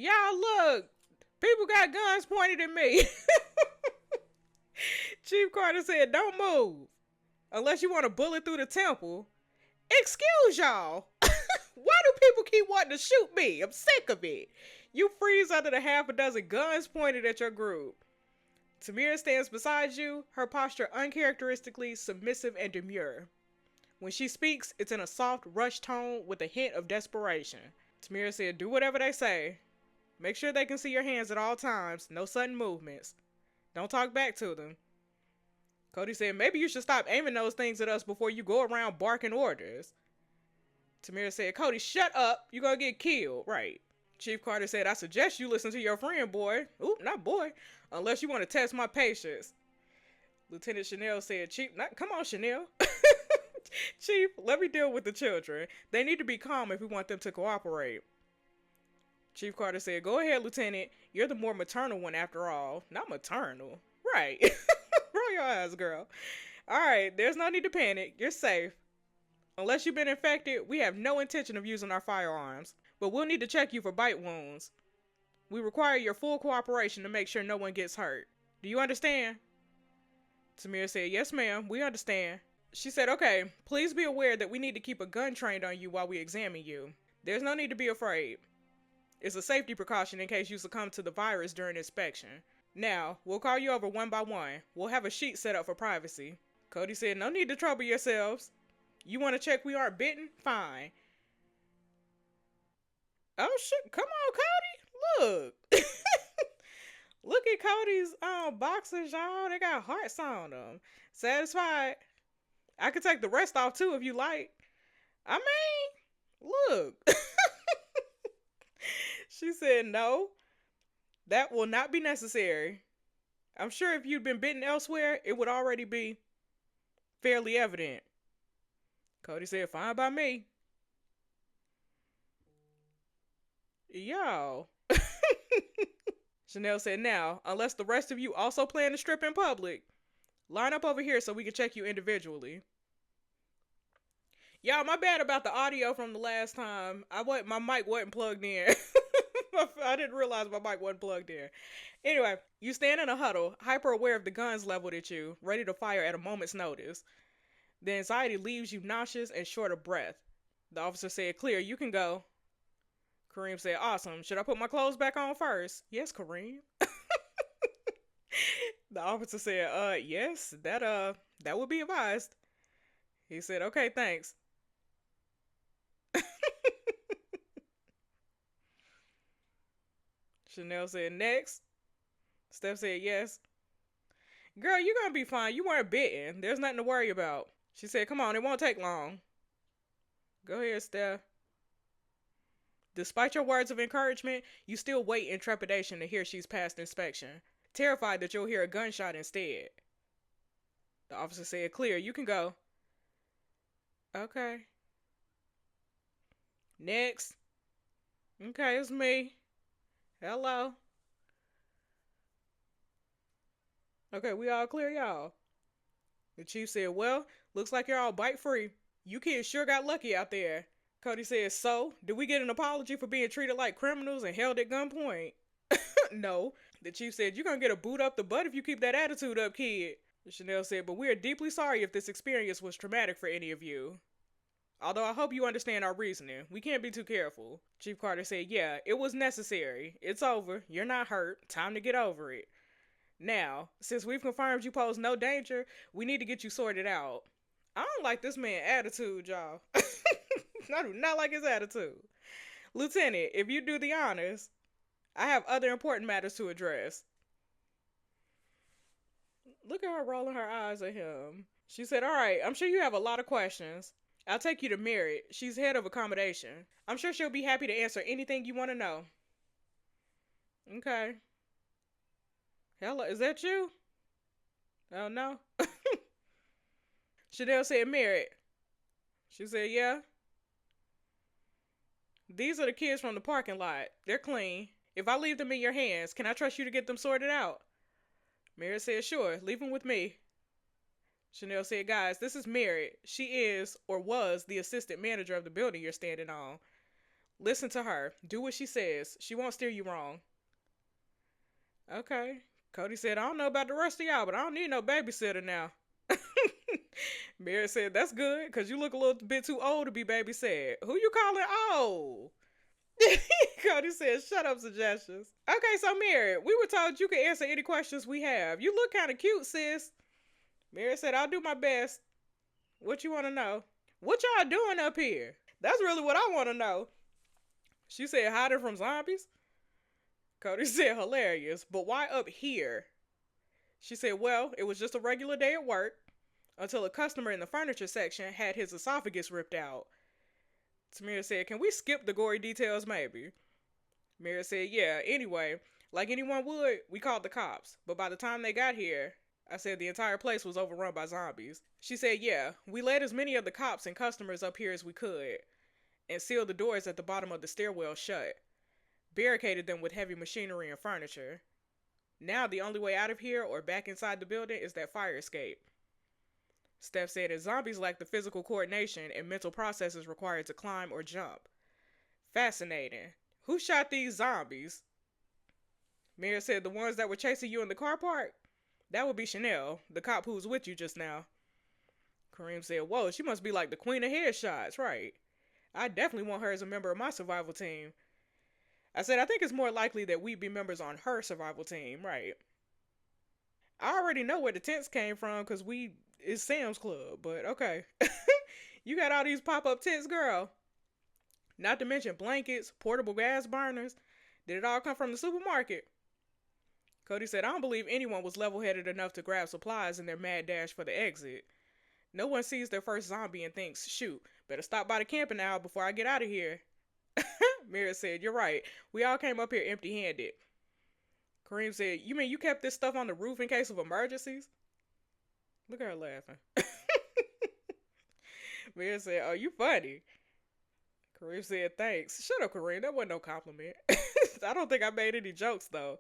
Y'all look, people got guns pointed at me. Chief Carter said, don't move. Unless you want to bullet through the temple. Excuse y'all. Why do people keep wanting to shoot me? I'm sick of it. You freeze under the half a dozen guns pointed at your group. Tamira stands beside you, her posture uncharacteristically submissive and demure. When she speaks, it's in a soft, rushed tone with a hint of desperation. Tamira said, do whatever they say. Make sure they can see your hands at all times. No sudden movements. Don't talk back to them. Cody said, maybe you should stop aiming those things at us before you go around barking orders. Tamira said, Cody, shut up. You're going to get killed. Right. Chief Carter said, I suggest you listen to your friend, boy. Oop, not boy. Unless you want to test my patience. Lieutenant Chanel said, come on, Chanel. Chief, let me deal with the children. They need to be calm if we want them to cooperate. Chief Carter said, go ahead, Lieutenant. You're the more maternal one after all. Not maternal. Right. Roll your eyes, girl. Alright, there's no need to panic. You're safe. Unless you've been infected, we have no intention of using our firearms. But we'll need to check you for bite wounds. We require your full cooperation to make sure no one gets hurt. Do you understand? Tamira said, yes, ma'am. We understand. She said, okay, please be aware that we need to keep a gun trained on you while we examine you. There's no need to be afraid. It's a safety precaution in case you succumb to the virus during inspection. Now, we'll call you over one by one. We'll have a sheet set up for privacy. Cody said, no need to trouble yourselves. You want to check we aren't bitten? Fine. Oh shit, come on, Cody. Look. Look at Cody's boxers, y'all. They got hearts on them. Satisfied? I could take the rest off too if you like. I mean, look. She said, no, that will not be necessary. I'm sure if you'd been bitten elsewhere, it would already be fairly evident. Cody said, fine by me. Yo. Chanel said, now, unless the rest of you also plan to strip in public, line up over here so we can check you individually. Y'all, my bad about the audio from the last time. My mic wasn't plugged in. I didn't realize my mic wasn't plugged in. Anyway, you stand in a huddle, hyper aware of the guns leveled at you, ready to fire at a moment's notice. The anxiety leaves you nauseous and short of breath. The officer said, clear, you can go. Kareem said, awesome. Should I put my clothes back on first? Yes, Kareem. The officer said, yes, that would be advised. He said, okay, thanks. Chanel said, next. Steph said, yes. Girl, you're going to be fine. You weren't bitten. There's nothing to worry about. She said, come on, it won't take long. Go ahead, Steph. Despite your words of encouragement, you still wait in trepidation to hear she's passed inspection, terrified that you'll hear a gunshot instead. The officer said, clear, you can go. Okay. Next. Okay, it's me. Hello. Okay, we all clear, y'all. The chief said, well, looks like you're all bite free. You kids sure got lucky out there. Cody said, so, did we get an apology for being treated like criminals and held at gunpoint? No. The chief said, you're going to get a boot up the butt if you keep that attitude up, kid. Chanel said, but we are deeply sorry if this experience was traumatic for any of you. Although I hope you understand our reasoning. We can't be too careful. Chief Carter said, yeah, it was necessary. It's over. You're not hurt. Time to get over it. Now, since we've confirmed you pose no danger, we need to get you sorted out. I don't like this man's attitude, y'all. I do not like his attitude. Lieutenant, if you do the honors, I have other important matters to address. Look at her rolling her eyes at him. She said, all right, I'm sure you have a lot of questions. I'll take you to Merritt. She's head of accommodation. I'm sure she'll be happy to answer anything you want to know. Okay. Hello, is that you? Oh, no. Chanel said, Merritt. She said, yeah. These are the kids from the parking lot. They're clean. If I leave them in your hands, can I trust you to get them sorted out? Merritt said, sure, leave them with me. Chanel said, guys, this is Merritt. She is, or was, the assistant manager of the building you're standing on. Listen to her. Do what she says. She won't steer you wrong. Okay. Cody said, I don't know about the rest of y'all, but I don't need no babysitter now. Mary said, that's good, because you look a little bit too old to be babysat. Who you calling old? Cody said, shut up, suggestions. Okay, so Mary, we were told you could answer any questions we have. You look kind of cute, sis. Mary said, I'll do my best. What you want to know? What y'all doing up here? That's really what I want to know. She said, hiding from zombies? Cody said, hilarious, but why up here? She said, well, it was just a regular day at work until a customer in the furniture section had his esophagus ripped out. Tamira said, can we skip the gory details maybe? Mira said, yeah, anyway, like anyone would, we called the cops, but by the time they got here, I said the entire place was overrun by zombies. She said, yeah, we led as many of the cops and customers up here as we could, and sealed the doors at the bottom of the stairwell shut, barricaded them with heavy machinery and furniture. Now the only way out of here or back inside the building is that fire escape. Steph said that zombies lack the physical coordination and mental processes required to climb or jump. Fascinating. Who shot these zombies? Mira said the ones that were chasing you in the car park? That would be Chanel, the cop who was with you just now. Kareem said, whoa, she must be like the queen of headshots, right? I definitely want her as a member of my survival team. I said, I think it's more likely that we'd be members on her survival team, right? I already know where the tents came from because it's Sam's Club, but okay. You got all these pop-up tents, girl. Not to mention blankets, portable gas burners. Did it all come from the supermarket? Cody said, I don't believe anyone was level-headed enough to grab supplies in their mad dash for the exit. No one sees their first zombie and thinks, shoot, better stop by the camping hour before I get out of here. Mira said, you're right. We all came up here empty-handed. Kareem said, you mean you kept this stuff on the roof in case of emergencies? Look at her laughing. Mira said, oh, you funny. Kareem said, thanks. Shut up, Kareem. That wasn't no compliment. I don't think I made any jokes, though.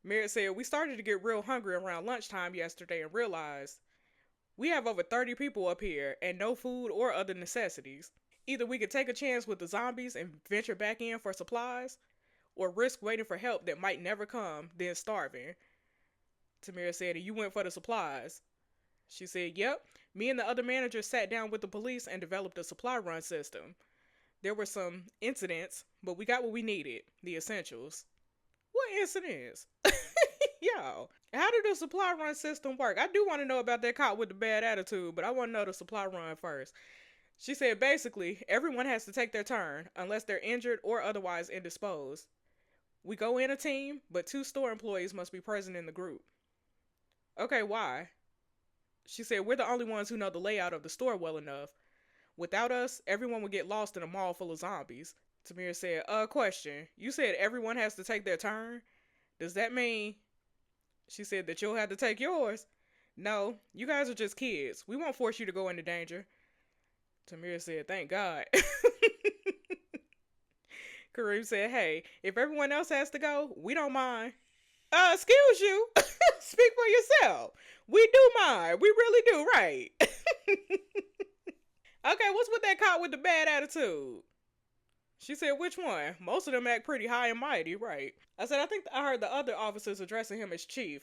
Mira said, we started to get real hungry around lunchtime yesterday and realized we have over 30 people up here and no food or other necessities. Either we could take a chance with the zombies and venture back in for supplies, or risk waiting for help that might never come, then starving. Tamira said, you went for the supplies. She said, yep. Me and the other managers sat down with the police and developed a supply run system. There were some incidents, but we got what we needed, the essentials. What incidents? Yo, how did the supply run system work? I do want to know about that cop with the bad attitude, but I want to know the supply run first. She said, basically, everyone has to take their turn, unless they're injured or otherwise indisposed. We go in a team, but 2 store employees must be present in the group. Okay, why? She said, we're the only ones who know the layout of the store well enough. Without us, everyone would get lost in a mall full of zombies. Tamir said, question. You said everyone has to take their turn? Does that mean... She said that you'll have to take yours? No, you guys are just kids. We won't force you to go into danger. Tamir said, thank God. Kareem said, hey, if everyone else has to go, we don't mind. Excuse you. Speak for yourself. We do mind. We really do, right? Okay, what's with that cop with the bad attitude? She said, which one? Most of them act pretty high and mighty, right? I said, I think I heard the other officers addressing him as Chief.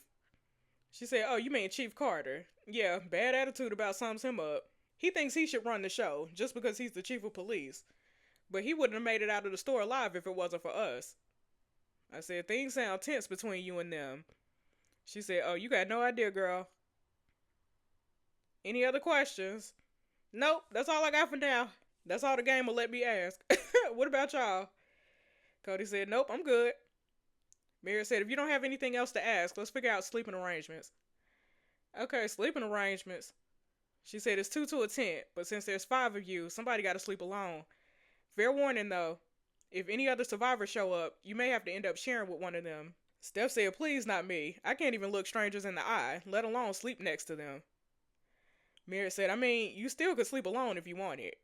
She said, oh, you mean Chief Carter? Yeah, bad attitude about sums him up. He thinks he should run the show, just because he's the chief of police. But he wouldn't have made it out of the store alive if it wasn't for us. I said, things sound tense between you and them. She said, oh, you got no idea, girl. Any other questions? Nope, that's all I got for now. That's all the game will let me ask. What about y'all? Cody said, nope, I'm good. Mary said, if you don't have anything else to ask, let's figure out sleeping arrangements. Okay, sleeping arrangements. She said, it's 2 to a tent, but since there's 5 of you, somebody got to sleep alone. Fair warning, though. If any other survivors show up, you may have to end up sharing with one of them. Steph said, please, not me. I can't even look strangers in the eye, let alone sleep next to them. Mary said, I mean, you still could sleep alone if you wanted.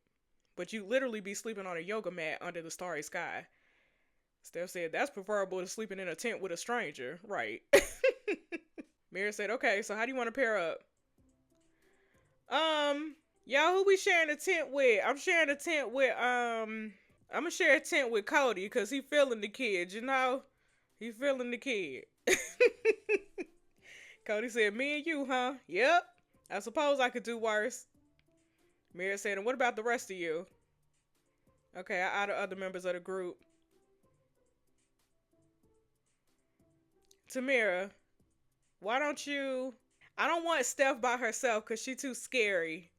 But you'd literally be sleeping on a yoga mat under the starry sky. Steph said, that's preferable to sleeping in a tent with a stranger, right? Mary said, okay, so how do you want to pair up? Y'all, who we sharing a tent with? I'm sharing a tent with, I'm gonna share a tent with Cody because he feeling the kid, you know? He feeling the kid. Cody said, me and you, huh? Yep. I suppose I could do worse. Mira said, and what about the rest of you? Okay, out of other members of the group. Tamira, why don't you... I don't want Steph by herself because she too scary.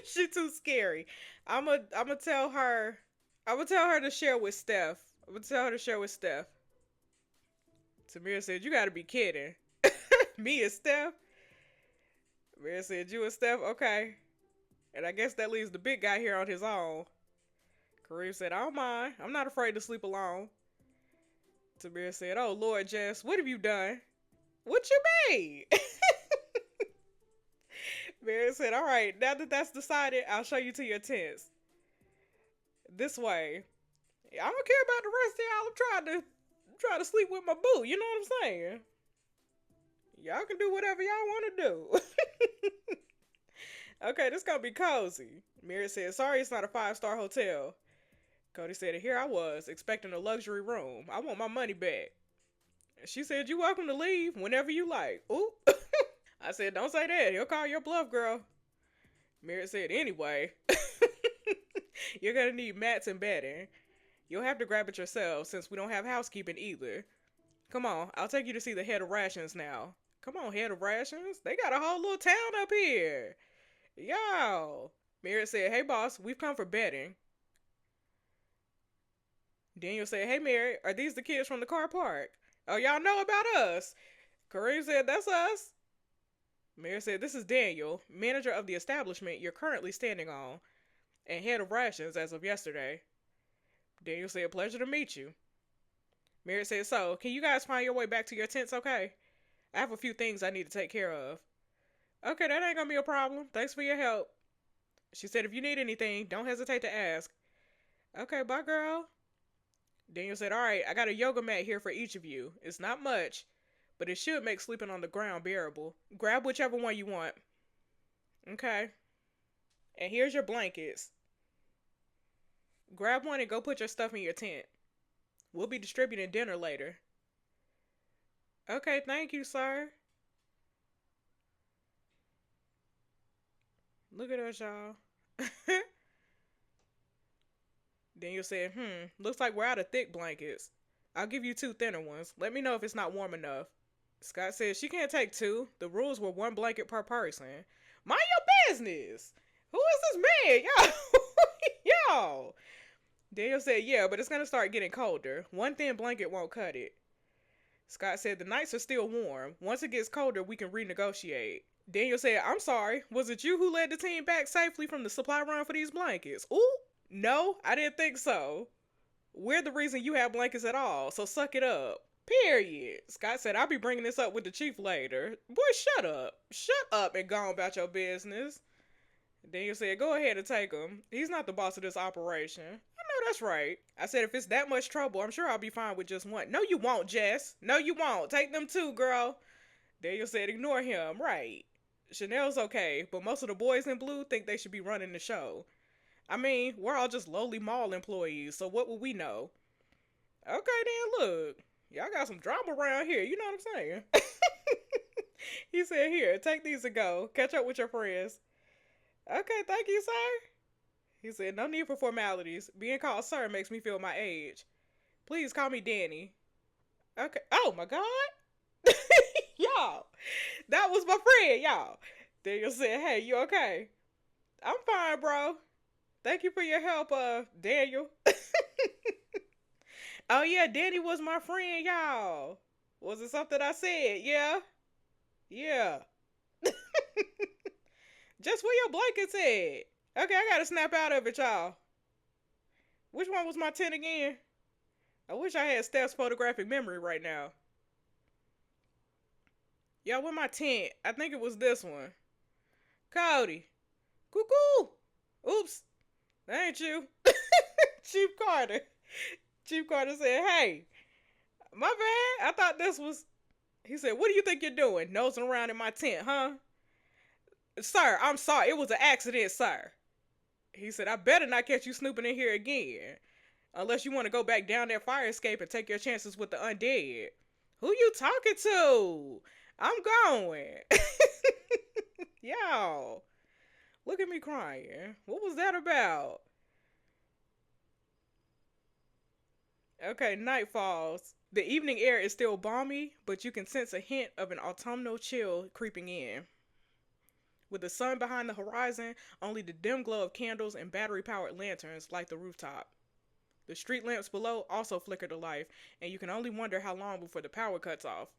She too scary. I'ma tell her... I'm gonna tell her to share with Steph. I'm gonna tell her to share with Steph. Tamira said, you gotta be kidding. Me and Steph? Tamira said, you and Steph? Okay. And I guess that leaves the big guy here on his own. Kareem said, I don't mind. I'm not afraid to sleep alone. Tamir said, oh, Lord, Jess, what have you done? What you mean? Mary said, all right, now that that's decided, I'll show you to your tents. This way. I don't care about the rest of y'all. I'm trying to sleep with my boo. You know what I'm saying? Y'all can do whatever y'all want to do. Okay, this gonna be cozy. Mary said, sorry it's not a 5-star hotel. Cody said, and here I was, expecting a luxury room. I want my money back. She said, you're welcome to leave whenever you like. Ooh. I said, don't say that. He'll call your bluff, girl. Mary said, anyway. You're gonna need mats and bedding. You'll have to grab it yourself since we don't have housekeeping either. Come on, I'll take you to see the head of rations now. Come on, head of rations. They got a whole little town up here. Yo. Mary said, hey boss, we've come for bedding. Daniel said, hey Mary, are these the kids from the car park? Oh, y'all know about us. Kareem said, that's us. Mary said, this is Daniel, manager of the establishment you're currently standing on, and head of rations as of yesterday. Daniel said, pleasure to meet you. Mary said, so, can you guys find your way back to your tents okay? I have a few things I need to take care of. Okay, that ain't gonna be a problem. Thanks for your help. She said, if you need anything, don't hesitate to ask. Okay, bye, girl. Daniel said, all right, I got a yoga mat here for each of you. It's not much, but it should make sleeping on the ground bearable. Grab whichever one you want. Okay. And here's your blankets. Grab one and go put your stuff in your tent. We'll be distributing dinner later. Okay, thank you, sir. Look at us, y'all. Daniel said, looks like we're out of thick blankets. I'll give you 2 thinner ones. Let me know if it's not warm enough. Scott said, she can't take 2. The rules were 1 blanket per person. Mind your business. Who is this man? Yo. Daniel said, yeah, but it's going to start getting colder. 1 thin blanket won't cut it. Scott said, the nights are still warm. Once it gets colder, we can renegotiate. Daniel said, I'm sorry. Was it you who led the team back safely from the supply run for these blankets? Ooh. No, I didn't think so. We're the reason you have blankets at all, so suck it up. Period. Scott said, I'll be bringing this up with the chief later. Boy, shut up. Shut up and go on about your business. Daniel said, go ahead and take him. He's not the boss of this operation. I know that's right. I said, if it's that much trouble, I'm sure I'll be fine with just 1. No, you won't, Jess. No, you won't. Take them 2, girl. Daniel said, ignore him. Right. Chanel's okay, but most of the boys in blue think they should be running the show. I mean, we're all just lowly mall employees, so what would we know? Okay, then, look. Y'all got some drama around here, you know what I'm saying? He said, here, take these and go. Catch up with your friends. Okay, thank you, sir. He said, no need for formalities. Being called sir makes me feel my age. Please call me Danny. Okay. Oh, my God. Y'all. That was my friend, y'all. Daniel said, hey, you okay? I'm fine, bro. Thank you for your help, Daniel. Oh, yeah, Danny was my friend, y'all. Was it something I said? Yeah. Yeah. Just where your blanket's at. Okay, I gotta snap out of it, y'all. Which one was my tent again? I wish I had Steph's photographic memory right now. Y'all, with my tent, I think it was this one. Cody. Cuckoo. Oops. That ain't you. Chief Carter. Chief Carter said, hey, my bad. I thought this was... He said, what do you think you're doing? Nosing around in my tent, huh? Sir, I'm sorry. It was an accident, sir. He said, I better not catch you snooping in here again. Unless you want to go back down that fire escape and take your chances with the undead. Who you talking to? I'm going. Yo, look at me crying. What was that about? Okay, night falls. The evening air is still balmy, but you can sense a hint of an autumnal chill creeping in. With the sun behind the horizon, only the dim glow of candles and battery powered lanterns light the rooftop. The street lamps below also flicker to life, and you can only wonder how long before the power cuts off.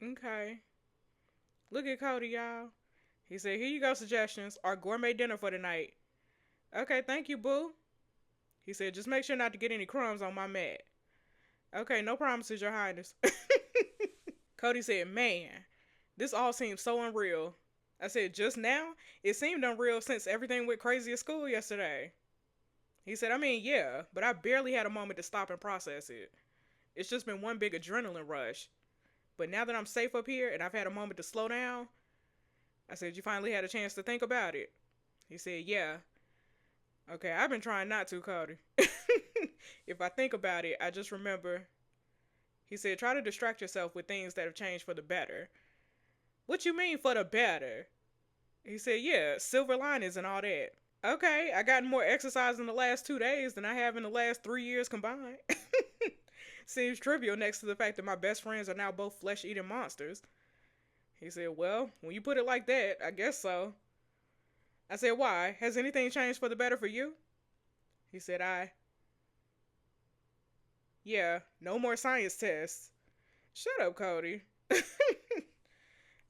Okay. Look at Cody, y'all. He said, here you go, suggestions. Our gourmet dinner for tonight. Okay, thank you, boo. He said, just make sure not to get any crumbs on my mat. Okay, no promises, your highness. Cody said, man, this all seems so unreal. I said, just now? It seemed unreal since everything went crazy at school yesterday. He said, I mean, yeah, but I barely had a moment to stop and process it. It's just been one big adrenaline rush. But now that I'm safe up here and I've had a moment to slow down, I said, you finally had a chance to think about it. He said, yeah. Okay, I've been trying not to, Cody. If I think about it, I just remember. He said, try to distract yourself with things that have changed for the better. What you mean for the better? He said, yeah, silver linings and all that. Okay, I got more exercise in the last 2 days than I have in the last 3 years combined. Seems trivial next to the fact that my best friends are now both flesh-eating monsters. He said, well, when you put it like that, I guess so. I said, why? Has anything changed for the better for you? He said, yeah, no more science tests. Shut up, Cody.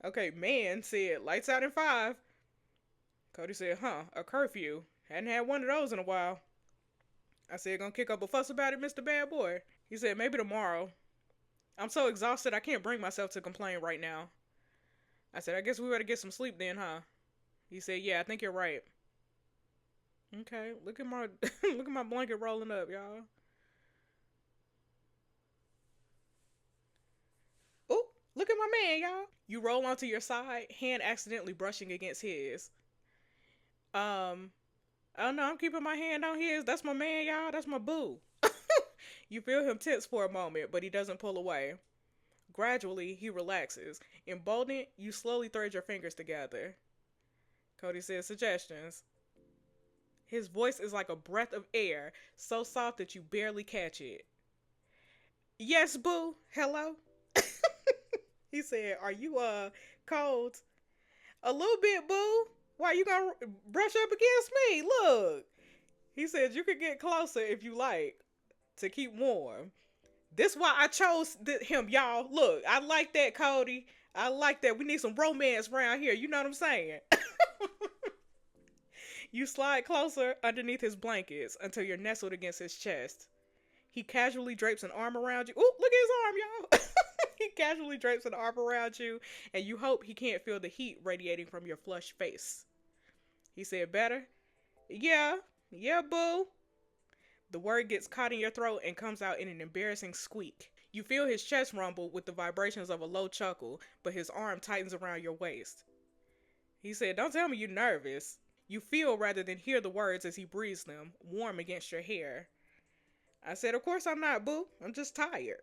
Okay, man said, lights out in 5. Cody said, huh, a curfew. Hadn't had one of those in a while. I said, gonna kick up a fuss about it, Mr. Bad Boy? He said, maybe tomorrow. I'm so exhausted I can't bring myself to complain right now. I said, I guess we better get some sleep then, huh? He said, yeah, I think you're right. Okay, look at my look at my blanket rolling up, y'all. Oh, look at my man, y'all. You roll onto your side, hand accidentally brushing against his. Oh no, I'm keeping my hand on his. That's my man, y'all. That's my boo. You feel him tense for a moment, but he doesn't pull away. Gradually, he relaxes. Emboldened, you slowly thread your fingers together. Cody says, suggestions. His voice is like a breath of air, so soft that you barely catch it. Yes, boo. Hello? He said, are you, cold? A little bit, boo. Why you gonna brush up against me? Look. He said, you could get closer if you like, to keep warm. This why I chose him, y'all. Look, I like that, Cody. I like that. We need some romance around here. You know what I'm saying? You slide closer underneath his blankets until you're nestled against his chest. He casually drapes an arm around you. Ooh, look at his arm, y'all. He casually drapes an arm around you, and you hope he can't feel the heat radiating from your flushed face. He said, better? Yeah, boo. The word gets caught in your throat and comes out in an embarrassing squeak. You feel his chest rumble with the vibrations of a low chuckle, but his arm tightens around your waist. He said, don't tell me you're nervous. You feel rather than hear the words as he breathes them, warm against your hair. I said, of course I'm not, boo. I'm just tired.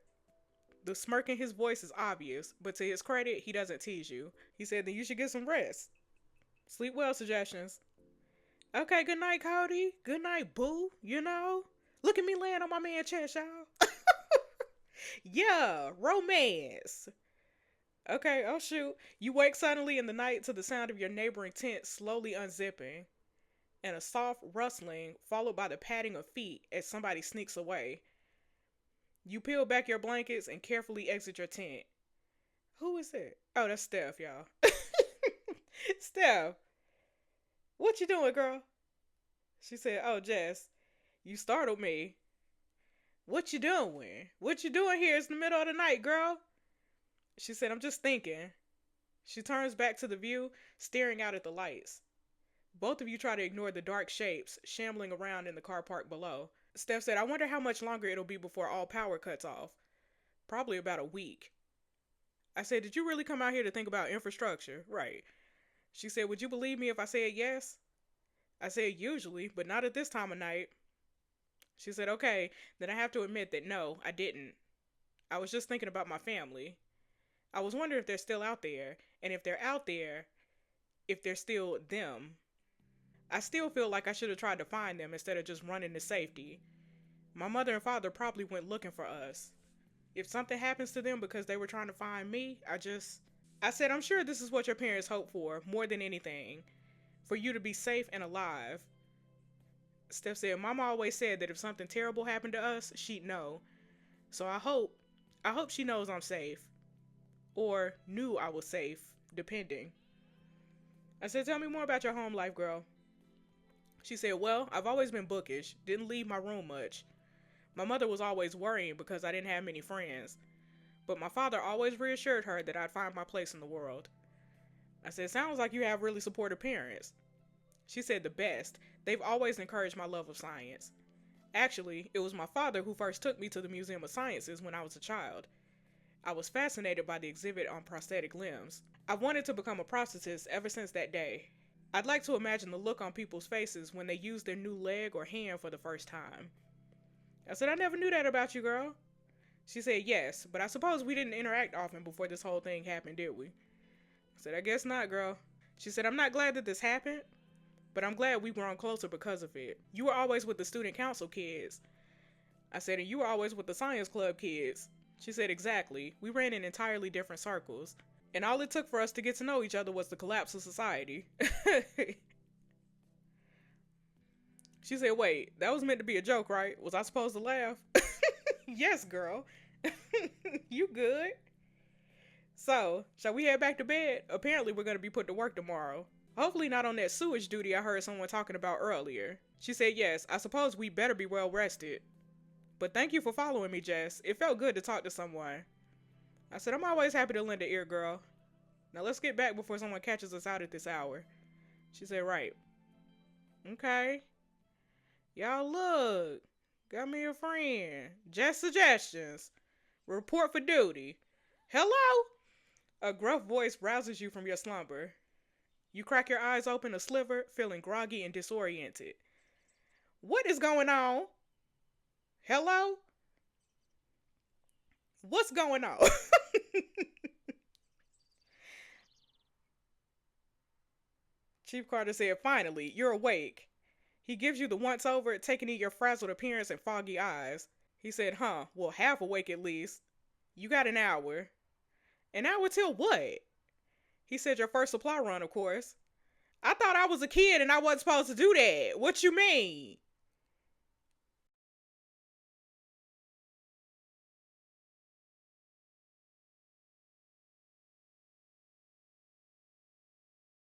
The smirk in his voice is obvious, but to his credit, he doesn't tease you. He said, then you should get some rest. Sleep well, suggestions. Okay, good night, Cody. Good night, boo. You know? Look at me laying on my man's chest, y'all. Yeah, romance. Okay, oh shoot. You wake suddenly in the night to the sound of your neighboring tent slowly unzipping, and a soft rustling followed by the padding of feet as somebody sneaks away. You peel back your blankets and carefully exit your tent. Who is it? Oh, that's Steph, y'all. Steph, what you doing, girl? She said, oh, Jess, you startled me. What you doing? What you doing here? It's the middle of the night, girl. She said, I'm just thinking. She turns back to the view, staring out at the lights. Both of you try to ignore the dark shapes shambling around in the car park below. Steph said, I wonder how much longer it'll be before all power cuts off. Probably about a week. I said, did you really come out here to think about infrastructure? Right. She said, "Would you believe me if I said yes?" I said, "Usually, but not at this time of night." She said, "Okay, then I have to admit that no, I didn't. I was just thinking about my family. I was wondering if they're still out there, and if they're out there, if they're still them. I still feel like I should have tried to find them instead of just running to safety. My mother and father probably went looking for us. If something happens to them because they were trying to find me, I said, I'm sure this is what your parents hope for more than anything, for you to be safe and alive." Steph said, "Mama always said that if something terrible happened to us, she'd know. So I hope she knows I'm safe. Or knew I was safe, depending." I said, "Tell me more about your home life, girl." She said, "Well, I've always been bookish, didn't leave my room much. My mother was always worrying because I didn't have many friends. But my father always reassured her that I'd find my place in the world." I said, "Sounds like you have really supportive parents." She said, "The best. They've always encouraged my love of science. Actually, it was my father who first took me to the Museum of Sciences when I was a child. I was fascinated by the exhibit on prosthetic limbs. I've wanted to become a prosthetist ever since that day. I'd like to imagine the look on people's faces when they use their new leg or hand for the first time." I said, "I never knew that about you, girl." She said, "Yes, but I suppose we didn't interact often before this whole thing happened, did we?" I said, "I guess not, girl." She said, "I'm not glad that this happened, but I'm glad we've grown closer because of it. You were always with the student council kids." I said, "And you were always with the science club kids." She said, "Exactly. We ran in entirely different circles. And all it took for us to get to know each other was the collapse of society." She said, "Wait, that was meant to be a joke, right? Was I supposed to laugh?" Yes, girl. You good? So, shall we head back to bed? Apparently, we're going to be put to work tomorrow. Hopefully, not on that sewage duty I heard someone talking about earlier. She said, "Yes, I suppose we better be well rested. But thank you for following me, Jess. It felt good to talk to someone." I said, "I'm always happy to lend an ear, girl. Now let's get back before someone catches us out at this hour." She said, "Right. Okay. Y'all look. Got me a friend. Jess suggestions. Report for duty. Hello?" A gruff voice rouses you from your slumber. You crack your eyes open a sliver, feeling groggy and disoriented. What is going on? Hello? What's going on? Chief Carter said, "Finally, you're awake." He gives you the once over, taking in your frazzled appearance and foggy eyes. He said, "Huh, well, half awake at least. You got an hour." "An hour till what?" He said, "Your first supply run, of course." "I thought I was a kid and I wasn't supposed to do that. What you mean?"